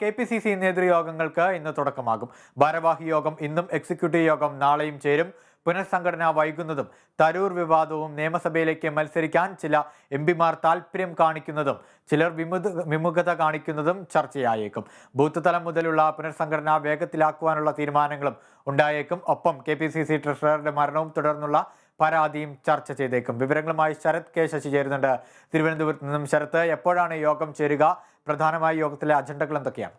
KPCC നേതൃയോഗങ്ങൾക്ക് ഇന്ന് തുടക്കമാകും. ഭാരവാഹി യോഗം ഇന്നും എക്സിക്യൂട്ടീവ് യോഗം നാളെയും ചേരും. പുനഃസംഘടന വൈകുന്നതും തരൂർ വിവാദവും നിയമസഭയിലേക്ക് മത്സരിക്കാൻ ചില എംപിമാർ താൽപര്യം കാണിക്കുന്നതും ചിലർ വിമുഖത കാണിക്കുന്നതും ചർച്ചയായേക്കും. ബൂത്ത് തലം മുതലുള്ള പുനഃസംഘടന വേഗത്തിലാക്കുവാനുള്ള തീരുമാനങ്ങളും ഉണ്ടായേക്കും. ഒപ്പം KPCC ട്രഷററുടെ മരണവും തുടർന്നുള്ള പരാതിയും ചർച്ച ചെയ്തേക്കും. വിവരങ്ങളുമായി ശരത് കെ ശശി ചേരുന്നുണ്ട് തിരുവനന്തപുരത്ത് നിന്നും. ശരത്ത്, എപ്പോഴാണ് യോഗം ചേരുക? പ്രധാനമായി യോഗത്തിലെ അജണ്ടകൾ എന്തൊക്കെയാണ്?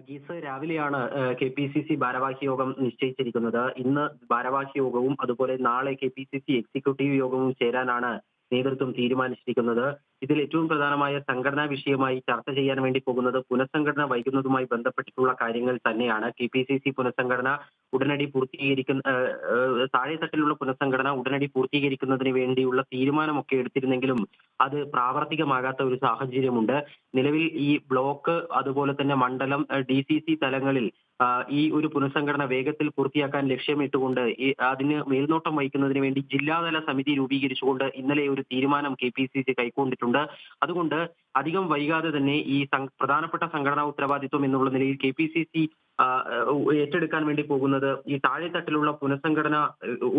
ഗീസ്, രാവിലെയാണ് KPCC ഭാരവാഹി യോഗം നിശ്ചയിച്ചിരിക്കുന്നത്. ഇന്ന് ഭാരവാഹി യോഗവും അതുപോലെ നാളെ KPCC എക്സിക്യൂട്ടീവ് യോഗവും ചേരാനാണ് നേതൃത്വം തീരുമാനിച്ചിരിക്കുന്നത്. ഇതിൽ ഏറ്റവും പ്രധാനമായ സംഘടനാ വിഷയമായി ചർച്ച ചെയ്യാൻ വേണ്ടി പോകുന്നത് പുനഃസംഘടന വൈകുന്നതുമായി ബന്ധപ്പെട്ടിട്ടുള്ള കാര്യങ്ങൾ തന്നെയാണ്. KPCC പുനഃസംഘടന ഉടനടി താഴെത്തട്ടിലുള്ള പുനഃസംഘടന ഉടനടി പൂർത്തീകരിക്കുന്നതിന് വേണ്ടിയുള്ള തീരുമാനമൊക്കെ എടുത്തിരുന്നെങ്കിലും അത് പ്രാവർത്തികമാകാത്ത ഒരു സാഹചര്യമുണ്ട്. നിലവിൽ ഈ ബ്ലോക്ക് അതുപോലെ തന്നെ മണ്ഡലം DCC തലങ്ങളിൽ ഈ ഒരു പുനഃസംഘടന വേഗത്തിൽ പൂർത്തിയാക്കാൻ ലക്ഷ്യമിട്ടുകൊണ്ട് അതിന് മേൽനോട്ടം വഹിക്കുന്നതിന് വേണ്ടി ജില്ലാതല സമിതി രൂപീകരിച്ചുകൊണ്ട് ഇന്നലെ ഒരു തീരുമാനം KPCC കൈക്കൊണ്ടിട്ടുണ്ട്. അതുകൊണ്ട് അധികം വൈകാതെ തന്നെ ഈ പ്രധാനപ്പെട്ട സംഘടനാ ഉത്തരവാദിത്വം എന്നുള്ള നിലയിൽ KPCC ഏറ്റെടുക്കാൻ വേണ്ടി പോകുന്നത് ഈ താഴെത്തട്ടിലുള്ള പുനഃസംഘടന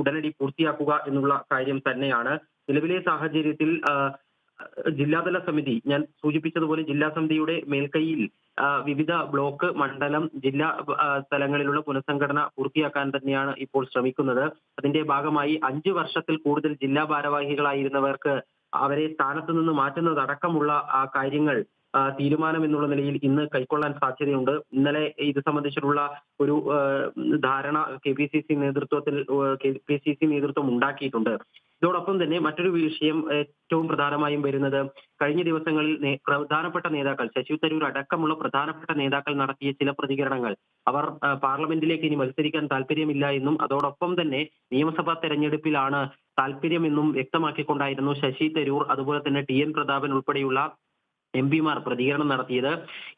ഉടനടി പൂർത്തിയാക്കുക എന്നുള്ള കാര്യം തന്നെയാണ്. നിലവിലെ സാഹചര്യത്തിൽ ജില്ലാതല സമിതി, ഞാൻ സൂചിപ്പിച്ചതുപോലെ ജില്ലാ സമിതിയുടെ മേൽക്കൈയിൽ വിവിധ ബ്ലോക്ക്, മണ്ഡലം, ജില്ലാ തലങ്ങളിലുള്ള പുനഃസംഘടന പൂർത്തിയാക്കാൻ തന്നെയാണ് ഇപ്പോൾ ശ്രമിക്കുന്നത്. അതിന്റെ ഭാഗമായി 5 വർഷത്തിൽ കൂടുതൽ ജില്ലാ ഭാരവാഹികളായിരുന്നവർക്ക് അവരെ സ്ഥാനത്ത് നിന്ന് മാറ്റുന്നതടക്കമുള്ള കാര്യങ്ങൾ തീരുമാനം എന്നുള്ള നിലയിൽ ഇന്ന് കൈക്കൊള്ളാൻ സാധ്യതയുണ്ട്. ഇന്നലെ ഇത് സംബന്ധിച്ചിട്ടുള്ള ഒരു ധാരണ KPCC നേതൃത്വം ഉണ്ടാക്കിയിട്ടുണ്ട്. ഇതോടൊപ്പം തന്നെ മറ്റൊരു വിഷയം ഏറ്റവും പ്രധാനമായും വരുന്നത്, കഴിഞ്ഞ ദിവസങ്ങളിൽ പ്രധാനപ്പെട്ട നേതാക്കൾ, ശശി തരൂർ അടക്കമുള്ള പ്രധാനപ്പെട്ട നേതാക്കൾ നടത്തിയ ചില പ്രതികരണങ്ങൾ. അവർ പാർലമെന്റിലേക്ക് ഇനി മത്സരിക്കാൻ താല്പര്യമില്ല എന്നും അതോടൊപ്പം തന്നെ നിയമസഭാ തെരഞ്ഞെടുപ്പിലാണ് താല്പര്യമെന്നും വ്യക്തമാക്കിക്കൊണ്ടായിരുന്നു ശശി തരൂർ അതുപോലെ തന്നെ TN പ്രതാപൻ ഉൾപ്പെടെയുള്ള MPമാർ പ്രതികരണം നടത്തിയത്.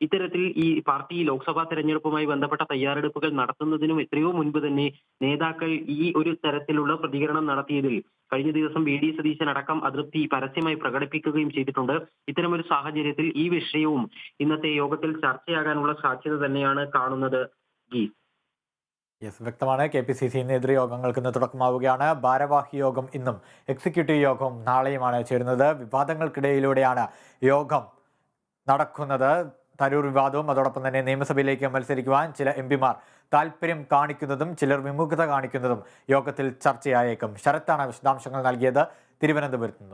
ഇത്തരത്തിൽ ഈ പാർട്ടി ലോക്സഭാ തെരഞ്ഞെടുപ്പുമായി ബന്ധപ്പെട്ട തയ്യാറെടുപ്പുകൾ നടത്തുന്നതിനും എത്രയോ മുൻപ് തന്നെ നേതാക്കൾ ഈ ഒരു തരത്തിലുള്ള പ്രതികരണം നടത്തിയതിൽ കഴിഞ്ഞ ദിവസം VD സതീശൻ അടക്കം അതൃപ്തി പരസ്യമായി പ്രകടിപ്പിക്കുകയും ചെയ്തിട്ടുണ്ട്. ഇത്തരമൊരു സാഹചര്യത്തിൽ ഈ വിഷയവും ഇന്നത്തെ യോഗത്തിൽ ചർച്ചയാകാനുള്ള സാധ്യത തന്നെയാണ് കാണുന്നത്. വ്യക്തമാണ്. KPCC നേതൃയോഗങ്ങൾക്ക് ഇന്ന് തുടക്കമാവുകയാണ്. ഭാരവാഹി യോഗം ഇന്നും എക്സിക്യൂട്ടീവ് യോഗം നാളെയുമാണ് ചേരുന്നത്. വിവാദങ്ങൾക്കിടയിലൂടെയാണ് യോഗം നടക്കുന്നത്. തരൂർ വിവാദവും അതോടൊപ്പം തന്നെ നിയമസഭയിലേക്ക് മത്സരിക്കുവാൻ ചില MPമാർ താൽപര്യം കാണിക്കുന്നതും ചിലർ വിമുഖത കാണിക്കുന്നതും യോഗത്തിൽ ചർച്ചയായേക്കും. ശരത്താണ് വിശദാംശങ്ങൾ നൽകിയത് തിരുവനന്തപുരത്ത് നിന്നും.